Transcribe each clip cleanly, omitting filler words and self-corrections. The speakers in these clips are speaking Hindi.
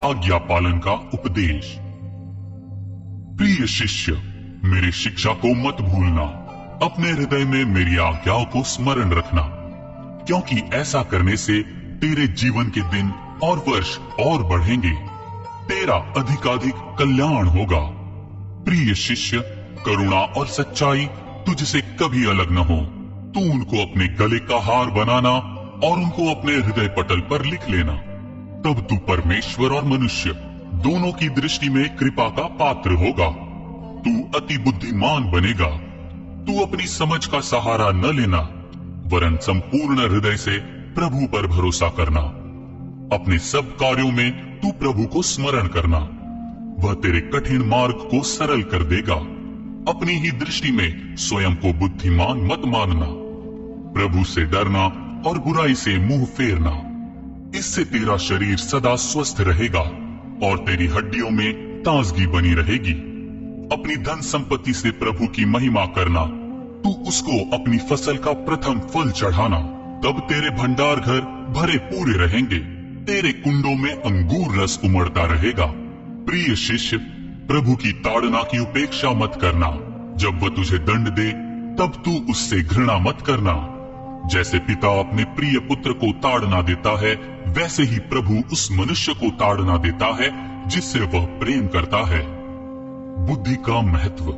आज्ञा पालन का उपदेश। प्रिय शिष्य, मेरी शिक्षा को मत भूलना, अपने हृदय में मेरी आज्ञाओं को स्मरण रखना, क्योंकि ऐसा करने से तेरे जीवन के दिन और वर्ष और बढ़ेंगे, तेरा अधिकाधिक कल्याण होगा। प्रिय शिष्य, करुणा और सच्चाई तुझसे कभी अलग न हो। तू उनको अपने गले का हार बनाना और उनको अपने हृदय पटल पर लिख लेना। तब तू परमेश्वर और मनुष्य दोनों की दृष्टि में कृपा का पात्र होगा। तू अति बुद्धिमान बनेगा। तू अपनी समझ का सहारा न लेना, वरन संपूर्ण हृदय से प्रभु पर भरोसा करना। अपने सब कार्यों में तू प्रभु को स्मरण करना, वह तेरे कठिन मार्ग को सरल कर देगा। अपनी ही दृष्टि में स्वयं को बुद्धिमान मत मानना। प्रभु से डरना और बुराई से मुंह फेरना, इससे तेरा शरीर सदा स्वस्थ रहेगा और तेरी हड्डियों में ताजगी बनी रहेगी। अपनी धन संपत्ति से प्रभु की महिमा करना। तू उसको अपनी फसल का प्रथम फल चढ़ाना, तब तेरे भंडार घर भरे पूरे रहेंगे, तेरे कुंडों में अंगूर रस उमड़ता रहेगा। प्रिय शिष्य, प्रभु की ताड़ना की उपेक्षा मत करना। जब वह तुझे दंड दे तब तू उससे घृणा मत करना। जैसे पिता अपने प्रिय पुत्र को ताड़ना देता है, वैसे ही प्रभु उस मनुष्य को ताड़ना देता है जिससे वह प्रेम करता है। बुद्धि का महत्व।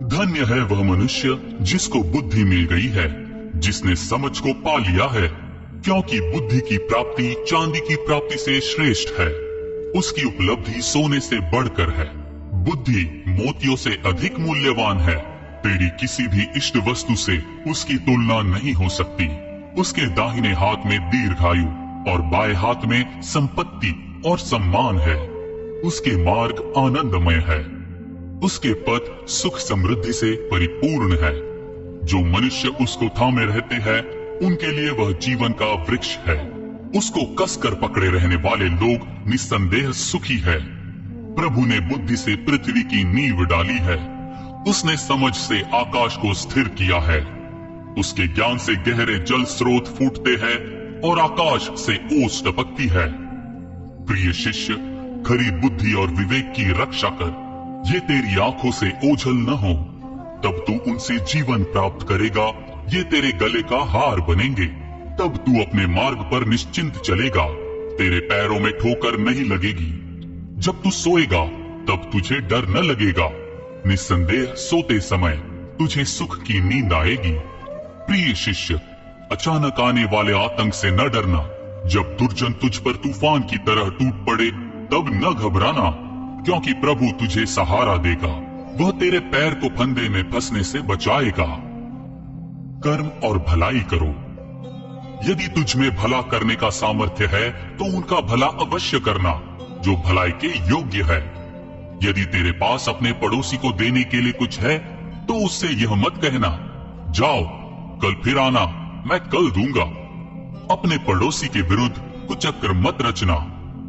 धन्य है वह मनुष्य जिसको बुद्धि मिल गई है, जिसने समझ को पा लिया है, क्योंकि बुद्धि की प्राप्ति चांदी की प्राप्ति से श्रेष्ठ है। उसकी उपलब्धि सोने से बढ़कर है। बुद्धि मोतियों से अधिक मूल्यवान है। तेरी किसी भी इष्ट वस्तु से उसकी तुलना नहीं हो सकती। उसके दाहिने हाथ में दीर्घायु और बाएं हाथ में संपत्ति और सम्मान है। उसके मार्ग आनंदमय है। उसके पथ सुख समृद्धि से परिपूर्ण है। जो मनुष्य उसको थामे रहते हैं, उनके लिए वह जीवन का वृक्ष है। उसको कसकर पकड़े रहने वाले लोग निस्संदेह सुखी है। प्रभु ने बुद्धि से पृथ्वी की नींव डाली है। उसने समझ से आकाश को स्थिर किया है। उसके ज्ञान से गहरे जल स्रोत फूटते हैं और आकाश से ओस टपकती है। प्रिय शिष्य, खरी बुद्धि और विवेक की रक्षा कर। ये तेरी आंखों से ओझल न हो, तब तू उनसे जीवन प्राप्त करेगा। ये तेरे गले का हार बनेंगे, तब तू अपने मार्ग पर निश्चिंत चलेगा। तेरे पैरों में ठोकर नहीं लगेगी। जब तू सोएगा तब तुझे डर न लगेगा। निस्संदेह सोते समय तुझे सुख की नींद आएगी। प्रिय शिष्य, अचानक आने वाले आतंक से न डरना। जब दुर्जन तुझ पर तूफान की तरह टूट पड़े तब न घबराना, क्योंकि प्रभु तुझे सहारा देगा। वह तेरे पैर को फंदे में फंसने से बचाएगा। कर्म और भलाई करो। यदि तुझ में भला करने का सामर्थ्य है तो उनका भला अवश्य करना, जो भलाई के योग्य है। यदि तेरे पास अपने पड़ोसी को देने के लिए कुछ है तो उससे यह मत कहना, जाओ कल फिर आना, मैं कल दूंगा। अपने पड़ोसी के विरुद्ध कुचक्र मत रचना,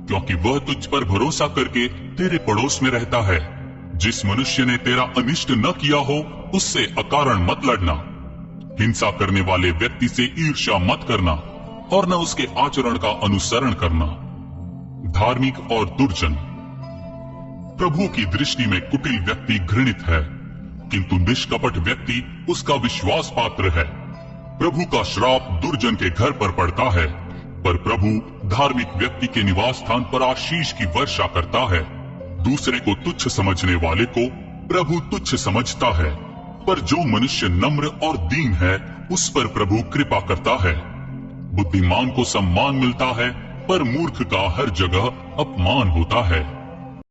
क्योंकि वह तुझ पर भरोसा करके तेरे पड़ोस में रहता है। जिस मनुष्य ने तेरा अनिष्ट न किया हो उससे अकारण मत लड़ना। हिंसा करने वाले व्यक्ति से ईर्ष्या मत करना और न उसके आचरण का अनुसरण करना। धार्मिक और दुर्जन। प्रभु की दृष्टि में कुटिल व्यक्ति घृणित है, किंतु निष्कपट व्यक्ति उसका विश्वास पात्र है। प्रभु का श्राप दुर्जन के घर पर पड़ता है, पर प्रभु धार्मिक व्यक्ति के निवास स्थान पर आशीष की वर्षा करता है। दूसरे को तुच्छ समझने वाले को प्रभु तुच्छ समझता है, पर जो मनुष्य नम्र और दीन है उस पर प्रभु कृपा करता है। बुद्धिमान को सम्मान मिलता है, पर मूर्ख का हर जगह अपमान होता है।